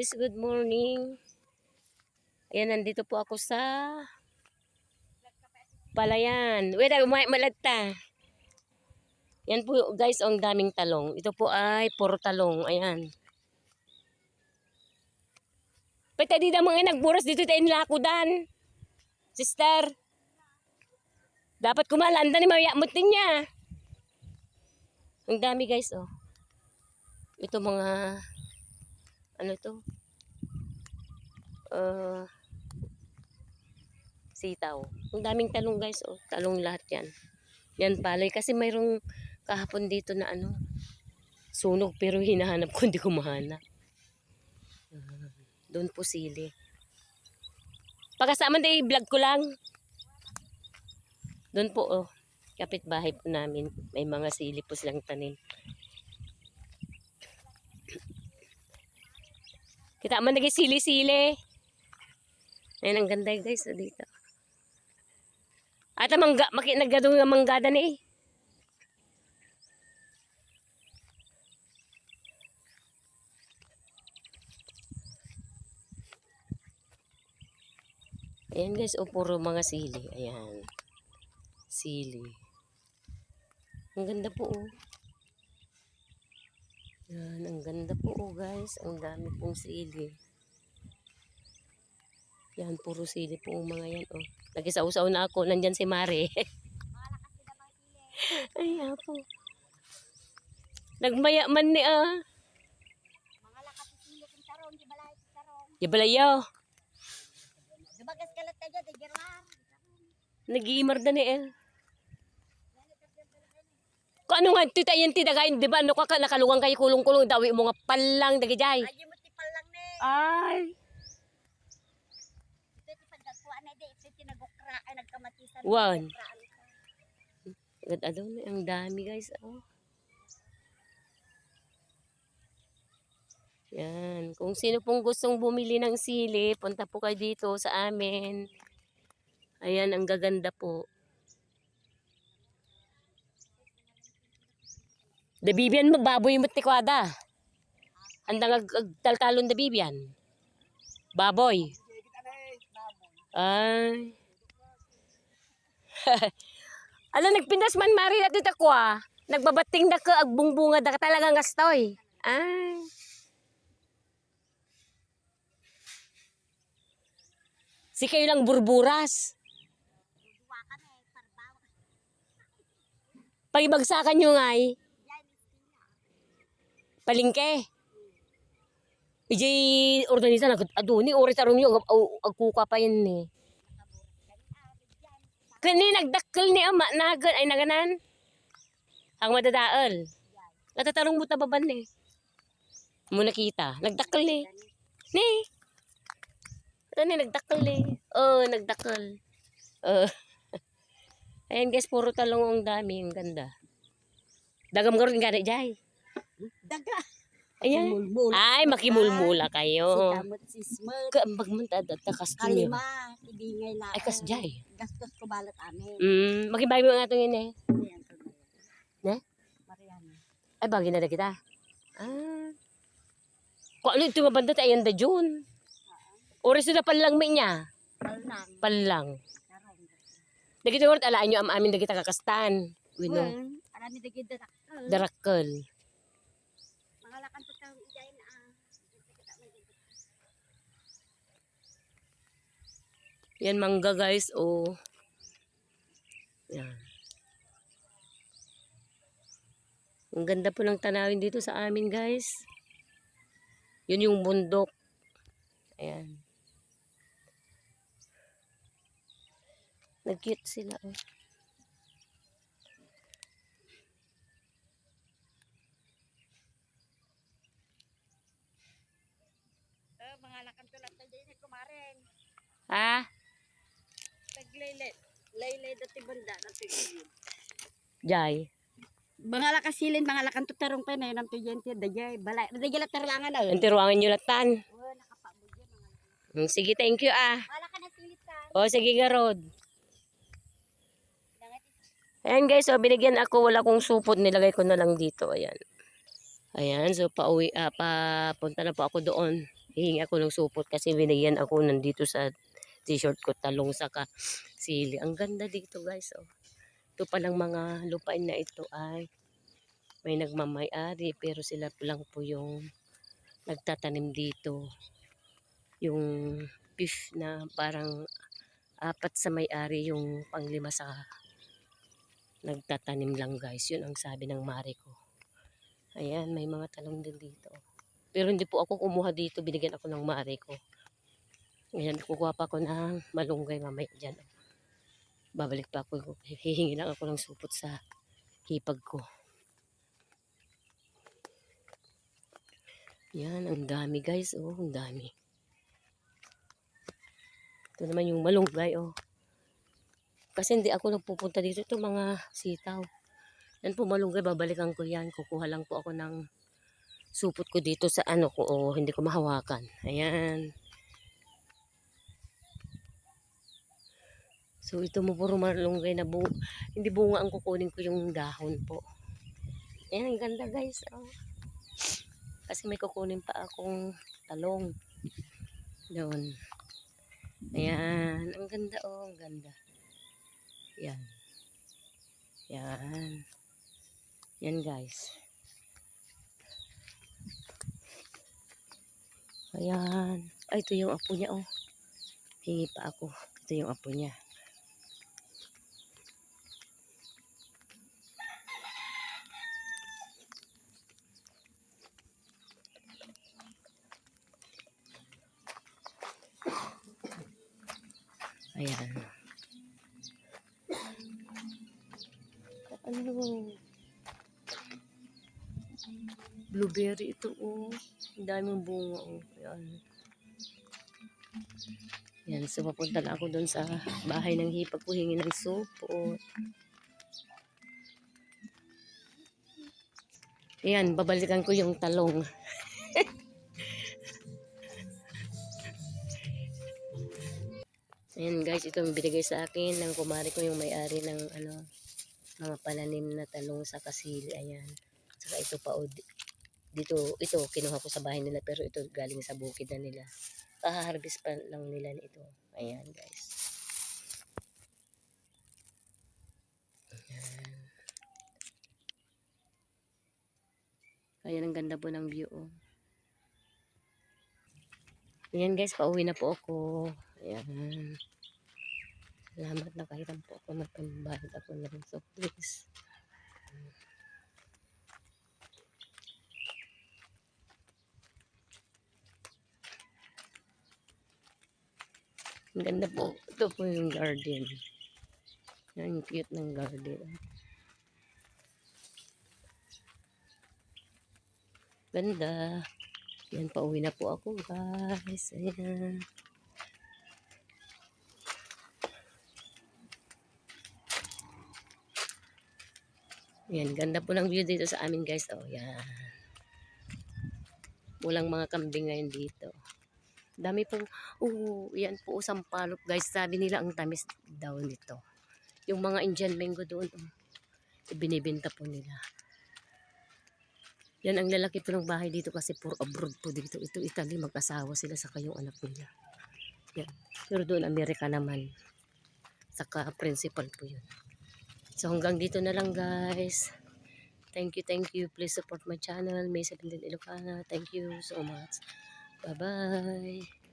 guys, good morning. Ayan, nandito po ako sa Palayan. Wait, malagta. Yan po guys, ang daming talong. Ito po ay puro talong. Ayan. Pwede di na mga nagburas dito tayo nilakudan. Sister. Dapat kumalanda ni mayamutin niya. Ang dami guys, oh. Ito mga ano to? Sitaw. Ang daming talong guys, oh. Talong lahat yan. Yan palay kasi mayroong kahapon dito na ano, sunog pero hinahanap ko, hindi ko mahanap. Doon po sili. Pagkasama na i-vlog ko lang. Doon po, oh. Kapitbahay po namin. May mga sili po silang tanim. Kita man nag-sili-sili. Ayan, ang ganda guys, oh, dito. At ang mangga, naggadong ng manggada na eh. Ayan guys, oh, puro mga sili. Ayan. Sili. Ang ganda po, oh. Yan, ang ganda po, oh, guys. Ang dami pong sili. Yan, puro sili po ang mga yan, oh. Nag-isaw-saw na ako. Nandyan si Mare. Ay, po. Nagmaya man ni, ah. Mga lakas sili kung tarong, di balay tarong. Di balayaw. Dumagas kalat tayo, di gerwar. Nag-iimar na ni, eh. Kung ano nga, tita yan, tidagain, di ba? Ano ka, nakaluwang kayo kulong-kulong, dawi mo nga palang, dagijay. Ay, yung tipal lang ni. Ay. Ito pagdagpuan na di, ito tinagukra, ay nagkamatisan. Wan. Agad-adaw na, ang dami guys, oh. Yan, kung sino pong gustong bumili ng sili, punta po kayo dito sa amin. Ayan, ang gaganda po. Dabibian mo, baboy mo tikwada. Handang agtaltalon dabibian. Baboy. Ay. Ala, nagpindas man Mari na dito ko ah. Nagbabating na ka, agbungbunga da ka talaga ngastoy. Ay. Si kayo lang burburas. Pagibagsakan nyo nga eh. Palingke. Iji organisa na aduni oras aron yo agkuka pa yan ni. Kani nagdakkel ni ama nagan ay naganan. Ang madadaol. Natatarong mo tababan ni. Mo nakita, nagdakkel ni. Ni. Ano ni nagdakkel ni? Oh, nagdakkel. Ayan guys, puro talong ang dami, ang ganda. Dagam garon gani jay. Daga. Ayan. Mulmula. Ay, makimulmula kayo. Si kamot si Smert. Magmunta at kastinyo. Kalima, ibingay na. Ay, kasjay. Gastos ko balat amin. Makibahay mo nga ito yun eh. Ayan, Ne? Mariana. Ay, bagay na kita. Ah. Kung ano ito mabanda tayo yan da June. Oras na palang may niya. Palang. Palang. Tarong. Dagito word alaan nyo amin dagita kakastan. Wino. Arami dagid da. Darakkel. Mga lakan to tawag ijay na. Yan mangga guys. Oh. Yan. Ang ganda po ng tanawin dito sa amin guys. Yun yung bundok. Ayan. Nag-cute sila. Oh. Mga lakan to lang tayo ni kumarin. Ha? Taglaylet. Laylay dati banda natin. Jai. Mga lakasilin, mga lakan to tarong pa na yun ang tuyente dajay. Balay, dajay la tarangan na. Ang tiruangan nyo latan. Oh, nakapabog yan mga lakan. Sige, thank you ah. Wala ka na silit ka. O, sige garod. Ayan guys, so binigyan ako, wala kong supot, nilagay ko na lang dito. Ayan. Ayan, so papunta na po ako doon. Hihingi ako ng support kasi binigyan ako nandito sa t-shirt ko talong saka sili. Ang ganda dito guys. Oh. Ito palang mga lupain na ito ay may nagmamay-ari pero sila lang po yung nagtatanim dito. Yung beef na parang apat sa may-ari yung panglima sa nagtatanim lang guys. Yun ang sabi ng mare ko. Ayan, may mga talong din dito. Pero hindi po ako kumuha dito. Binigyan ako ng mare ko. Ayan, kukuha pa ako ng malunggay mamaya dyan. Babalik pa ako. Hihingi lang ako ng supot sa hipag ko. Yan, ang dami guys. Oh, ang dami. Ito naman yung malunggay. Oh. Kasi hindi ako nagpupunta dito. Ito mga sitaw. Yan po malunggay. Babalikan ko yan. Kukuha lang po ako ng supot ko dito sa ano ko. Oh, hindi ko mahawakan. Ayan. So ito mo puro malunggay na hindi bunga ang kukunin ko yung dahon po. Ayan, ang ganda guys. Oh. Kasi may kukunin pa akong talong. Doon. Ayan. Ang ganda oh. Ang ganda. Yan. Yan. Yan guys. Ayan. Ay, ito yung apo niya oh. Hingi pa ako. Ito yung apo niya. Ayan. Ano? Blueberry ito oh. Ang daming bunga oh. Ayan. Yan. So papunta na ako doon sa bahay ng hipag ko. Hingi ng supot. Ayan. Babalikan ko yung talong. Ayan guys. Ito yung binigay sa akin ng kumari ko yung may-ari ng ano, mga pananim na talong sa kasili. Ayan. Saka ito pa dito, ito kinuha ko sa bahay nila pero ito galing sa bukid na nila. Kaharvest pa lang nila ito. Ayan guys. Ayan. Ayan ang ganda po ng view oh. Ayan guys, pauwi na po ako. Ayan. Salamat na kahit po ako napambayad ako na rin. So please. Ang ganda po. Ito po yung garden. Ang cute ng garden. Ganda. Yan, pauwi na po ako guys. Ayan. Yan, ganda po ng view dito sa amin guys. Oh, yan. Walang mga kambing ngayon dito. Dami pong, yan po sampalok guys. Sabi nila ang tamis daw nito. Yung mga Indian mango doon, binibenta po nila. Yan ang lalaki po ng bahay dito kasi puro abroad po dito. Ito Italy, mag-asawa sila sa kayong anak nila. Yan. Pero doon Amerika naman. Saka principal po yun. So hanggang dito na lang guys. Thank you. Please support my channel. May 17 Ilocana. Thank you so much. Bye-bye.